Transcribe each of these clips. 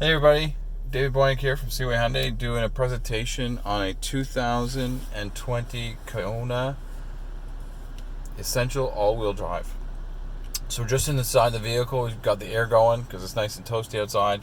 Hey everybody, David Boynick here from Seaway Hyundai doing a presentation on a 2020 Kona Essential all-wheel drive. So we're just inside the vehicle. We've got the air going because it's nice and toasty outside.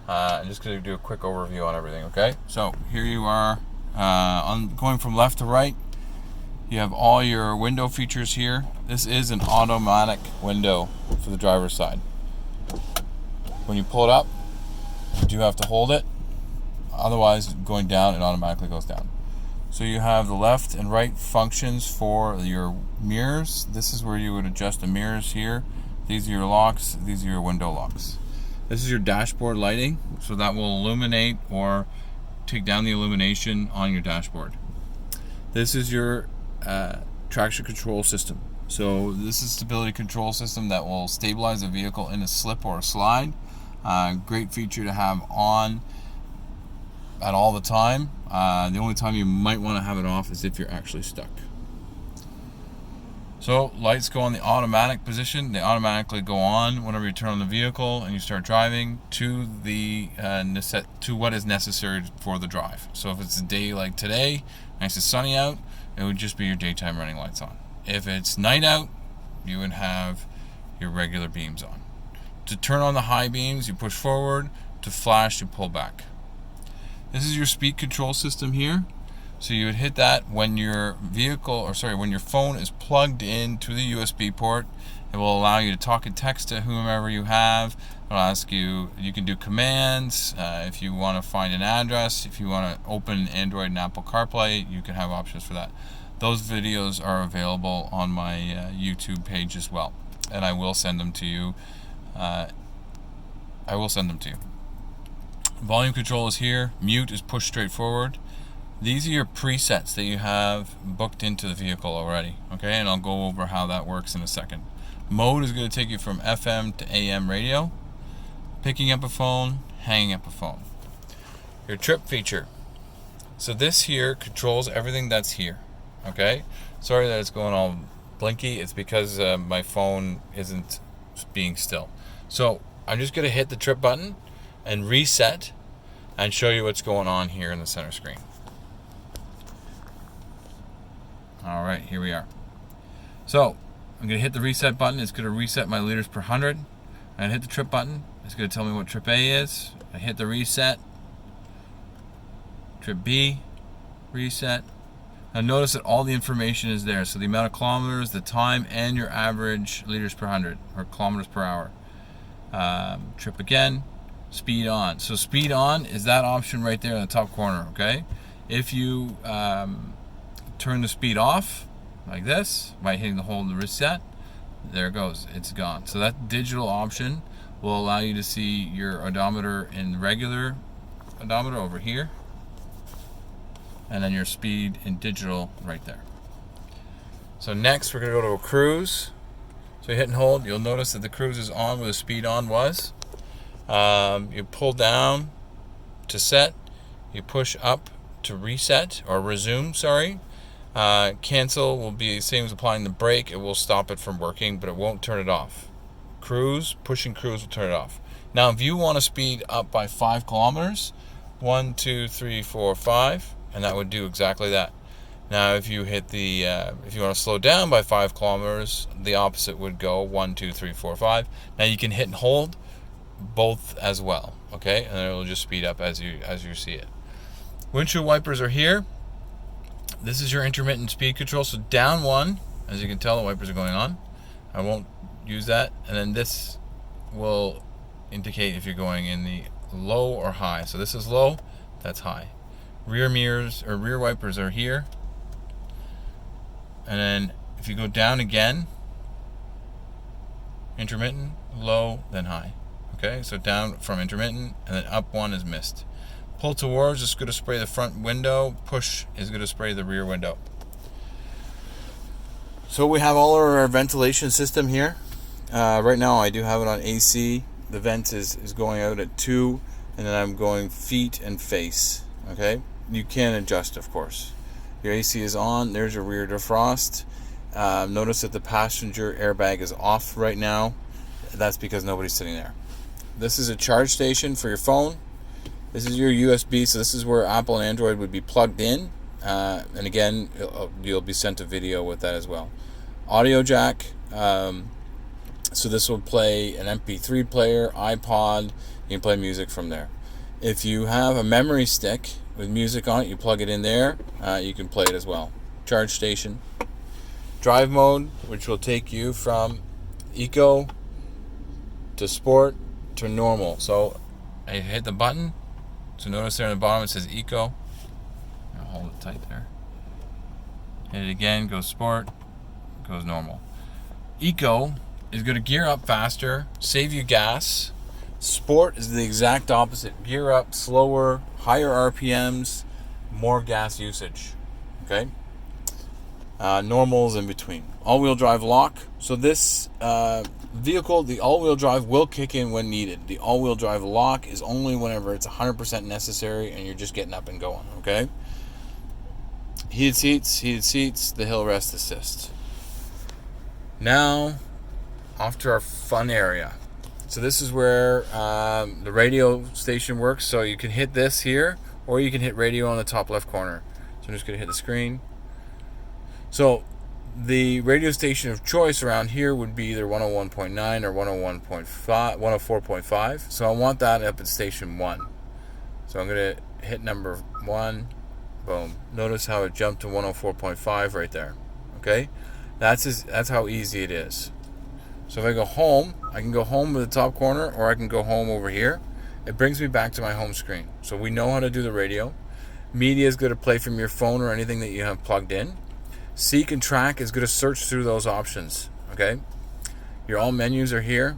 I'm just going to do a quick overview on everything, okay? So here you are, going from left to right. You have all your window features here. This is an automatic window for the driver's side. When you pull it up, you do have to hold it, otherwise going down it automatically goes down. So you have the left and right functions for your mirrors. This is where you would adjust the mirrors here. These are your locks, these are your window locks. This is your dashboard lighting, so that will illuminate or take down the illumination on your dashboard. This is your traction control system. So this is stability control system that will stabilize the vehicle in a slip or a slide. Great feature to have on at all the time. The only time you might want to have it off is if you're actually stuck. So lights go on the automatic position. They automatically go on whenever you turn on the vehicle and you start driving to the to what is necessary for the drive. So if it's a day like today, nice and sunny out, it would just be your daytime running lights on. If it's night out, you would have your regular beams on. To turn on the high beams, you push forward. To flash, you pull back. This is your speed control system here. So you would hit that when your when your phone is plugged into the USB port. It will allow you to talk and text to whomever you have. It'll ask you, you can do commands. If you want to find an address, if you want to open Android and Apple CarPlay, you can have options for that. Those videos are available on my YouTube page as well, and I will send them to you. Volume control is here. Mute is pushed straight forward. These are your presets that you have booked into the vehicle already, okay? And I'll go over how that works in a second. Mode is going to take you from FM to AM radio. Picking up a phone, hanging up a phone. Your trip feature. So this here controls everything that's here, okay? Sorry that it's going all blinky. It's because my phone isn't being still. So I'm just going to hit the trip button and reset and show you what's going on here in the center screen. All right, here we are. So I'm going to hit the reset button. It's going to reset my liters per 100. And hit the trip button. It's going to tell me what trip A is. I hit the reset. Trip B, reset. Now notice that all the information is there. So the amount of kilometers, the time, and your average liters per 100 or kilometers per hour. Trip again, speed on. So speed on is that option right there in the top corner, okay? If you turn the speed off like this by hitting the hold and the reset, there it goes, it's gone. So that digital option will allow you to see your odometer in regular odometer over here, and then your speed in digital right there. So next we're going to go to a cruise. So you hit and hold, you'll notice that the cruise is on where the speed on was. You pull down to set, you push up to reset or resume, cancel will be the same as applying the brake. It will stop it from working, but it won't turn it off. Cruise, pushing cruise will turn it off. Now if you want to speed up by 5 kilometers, 1, 2, 3, 4, 5, and that would do exactly that. Now if you hit the if you want to slow down by 5 kilometers, the opposite would go 1, 2, 3, 4, 5. Now you can hit and hold both as well, okay? And then it will just speed up as you see it. Windshield wipers are here. This is your intermittent speed control. So down 1, as you can tell, the wipers are going on. I won't use that. And then this will indicate if you're going in the low or high. So this is low, that's high. Rear mirrors or rear wipers are here. And then if you go down again, intermittent, low, then high. Okay, so down from intermittent, and then up 1 is missed. Pull towards is going to spray the front window. Push is going to spray the rear window. So we have all of our ventilation system here. Right now I do have it on AC. The vent is going out at 2, and then I'm going feet and face. Okay, you can adjust, of course. Your AC is on. There's your rear defrost. Notice that the passenger airbag is off right now. That's because nobody's sitting there. This is a charge station for your phone. This is your USB, so this is where Apple and Android would be plugged in. And again, you'll be sent a video with that as well. Audio jack. So this will play an MP3 player, iPod. You can play music from there. If you have a memory stick with music on it, you plug it in there. You can play it as well. Charge station. Drive mode, which will take you from eco to sport to normal. So I hit the button. So notice there on the bottom it says eco. I'll hold it tight there. Hit it again, goes sport, goes normal. Eco is going to gear up faster, save you gas. Sport is the exact opposite. Gear up slower, higher RPMs, more gas usage. Okay? Normals in between. All-wheel drive lock. So this vehicle, the all-wheel drive will kick in when needed. The all-wheel drive lock is only whenever it's 100% necessary and you're just getting up and going. Okay? Heated seats, the hill rest assist. Now, off to our fun area. So this is where the radio station works. So you can hit this here, or you can hit radio on the top left corner. So I'm just going to hit the screen. So the radio station of choice around here would be either 101.9 or 104.5. So I want that up at station 1. So I'm going to hit number 1. Boom. Notice how it jumped to 104.5 right there. Okay? That's how easy it is. So if I go home, I can go home with the top corner, or I can go home over here. It brings me back to my home screen. So we know how to do the radio. Media is going to play from your phone or anything that you have plugged in. Seek and track is going to search through those options. Okay? Your all menus are here.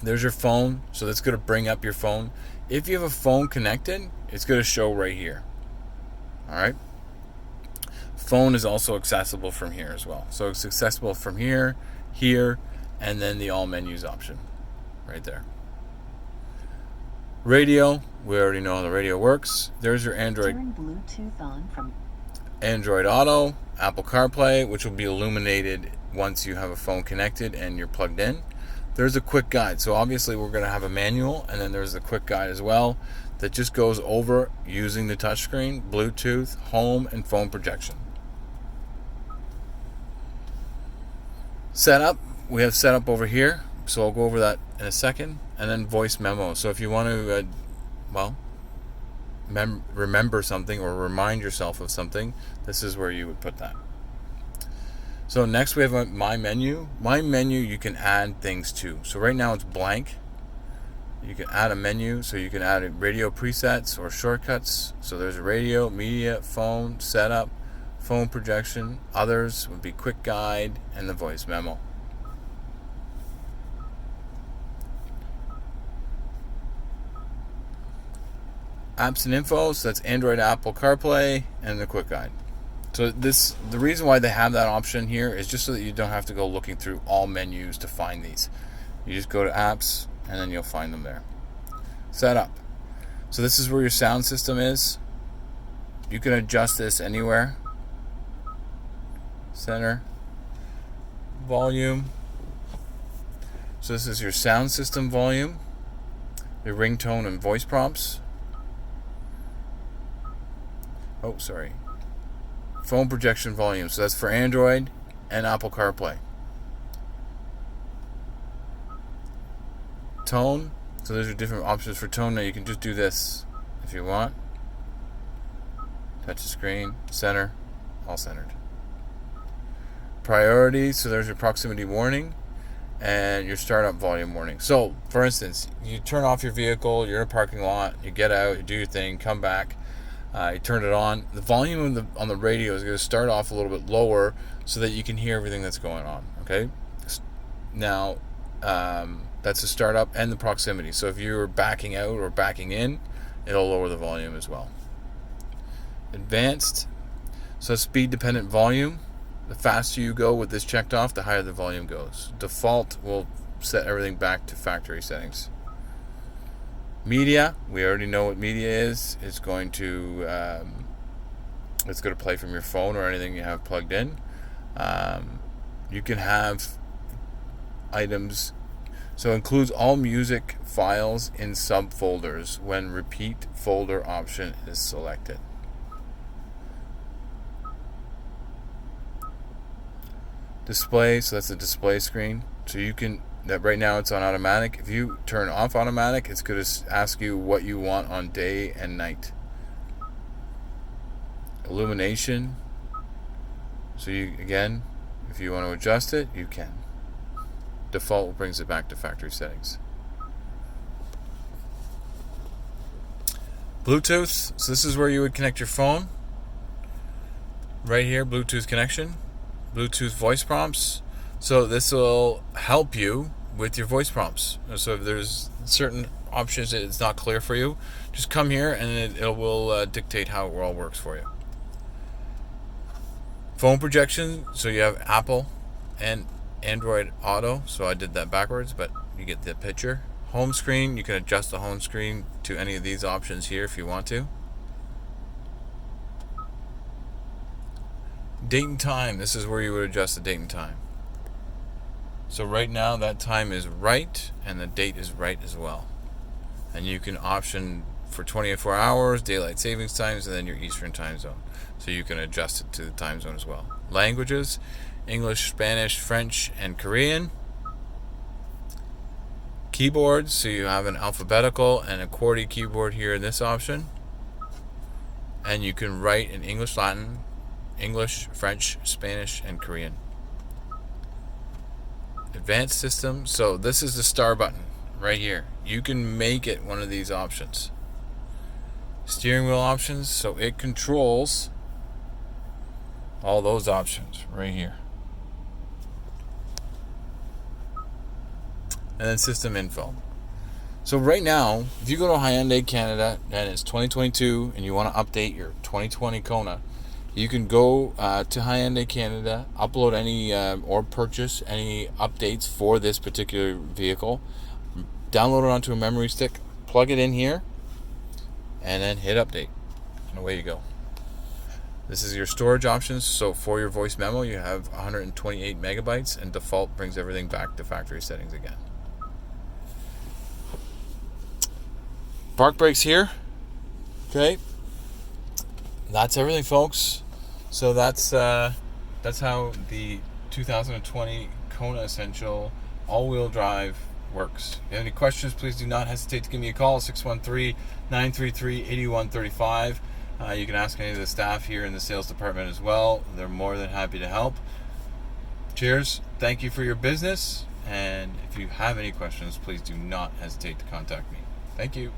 There's your phone, so that's going to bring up your phone. If you have a phone connected, it's going to show right here. Alright? Phone is also accessible from here as well. So it's accessible from here, and then the all menus option right there. Radio, we already know how the radio works. There's your Android. Turn Bluetooth on from Android Auto, Apple CarPlay, which will be illuminated once you have a phone connected and you're plugged in. There's a quick guide. So obviously we're going to have a manual, and then there's a quick guide as well that just goes over using the touchscreen, Bluetooth, home, and phone projection. Setup, we have setup over here, so I'll go over that in a second. And then voice memo. So if you want to, remember something or remind yourself of something, this is where you would put that. So next we have my menu. My menu you can add things to. So right now it's blank. You can add a menu, so you can add radio presets or shortcuts. So there's a radio, media, phone, setup, phone projection. Others would be quick guide and the voice memo. Apps and info, so that's Android, Apple CarPlay, and the quick guide. So the reason why they have that option here is just so that you don't have to go looking through all menus to find these. You just go to apps and then you'll find them there. Setup. So this is where your sound system is. You can adjust this anywhere. Center. Volume. So this is your sound system volume. Your ringtone and voice prompts. Oh, sorry. Phone projection volume. So that's for Android and Apple CarPlay. Tone. So those are different options for tone. Now you can just do this if you want. Touch the screen. Center. All centered. Priority. So there's your proximity warning and your startup volume warning. So, for instance, you turn off your vehicle, you're in a parking lot, you get out, you do your thing, come back. You turn it on. The volume on the radio is going to start off a little bit lower so that you can hear everything that's going on. Okay. Now, that's the startup and the proximity. So if you're backing out or backing in, it'll lower the volume as well. Advanced. So speed dependent volume. The faster you go with this checked off, the higher the volume goes. Default will set everything back to factory settings. Media, we already know what media is. It's going to play from your phone or anything you have plugged in. You can have items So it includes all music files in subfolders when repeat folder option is selected. Display, so that's the display screen. So you can, that right now it's on automatic. If you turn off automatic, it's going to ask you what you want on day and night. Illumination. So you, again, if you want to adjust it, you can. Default brings it back to factory settings. Bluetooth, so this is where you would connect your phone. Right here, Bluetooth connection. Bluetooth voice prompts. So this will help you with your voice prompts. So if there's certain options that it's not clear for you, just come here and it will dictate how it all works for you. Phone projection, so you have Apple and Android Auto, so I did that backwards, but you get the picture. Home screen, you can adjust the home screen to any of these options here if you want to. Date and time, this is where you would adjust the date and time. So right now that time is right and the date is right as well. And you can option for 24 hours, daylight savings times, and then your Eastern time zone. So you can adjust it to the time zone as well. Languages, English, Spanish, French, and Korean. Keyboards, so you have an alphabetical and a QWERTY keyboard here in this option. And you can write in English, Latin, English, French, Spanish, and Korean. Advanced system, so this is the star button right here. You can make it one of these options. Steering wheel options, so it controls all those options right here. And then system info. So right now, if you go to Hyundai Canada and it's 2022 and you want to update your 2020 Kona, you can go to Hyundai Canada, upload any or purchase any updates for this particular vehicle, download it onto a memory stick, plug it in here, and then hit update. And away you go. This is your storage options. So for your voice memo, you have 128 megabytes, and default brings everything back to factory settings again. Park brakes here. Okay. That's everything, folks. So that's how the 2020 Kona Essential all-wheel drive works. If you have any questions, please do not hesitate to give me a call, 613-933-8135. You can ask any of the staff here in the sales department as well. They're more than happy to help. Cheers. Thank you for your business. And if you have any questions, please do not hesitate to contact me. Thank you.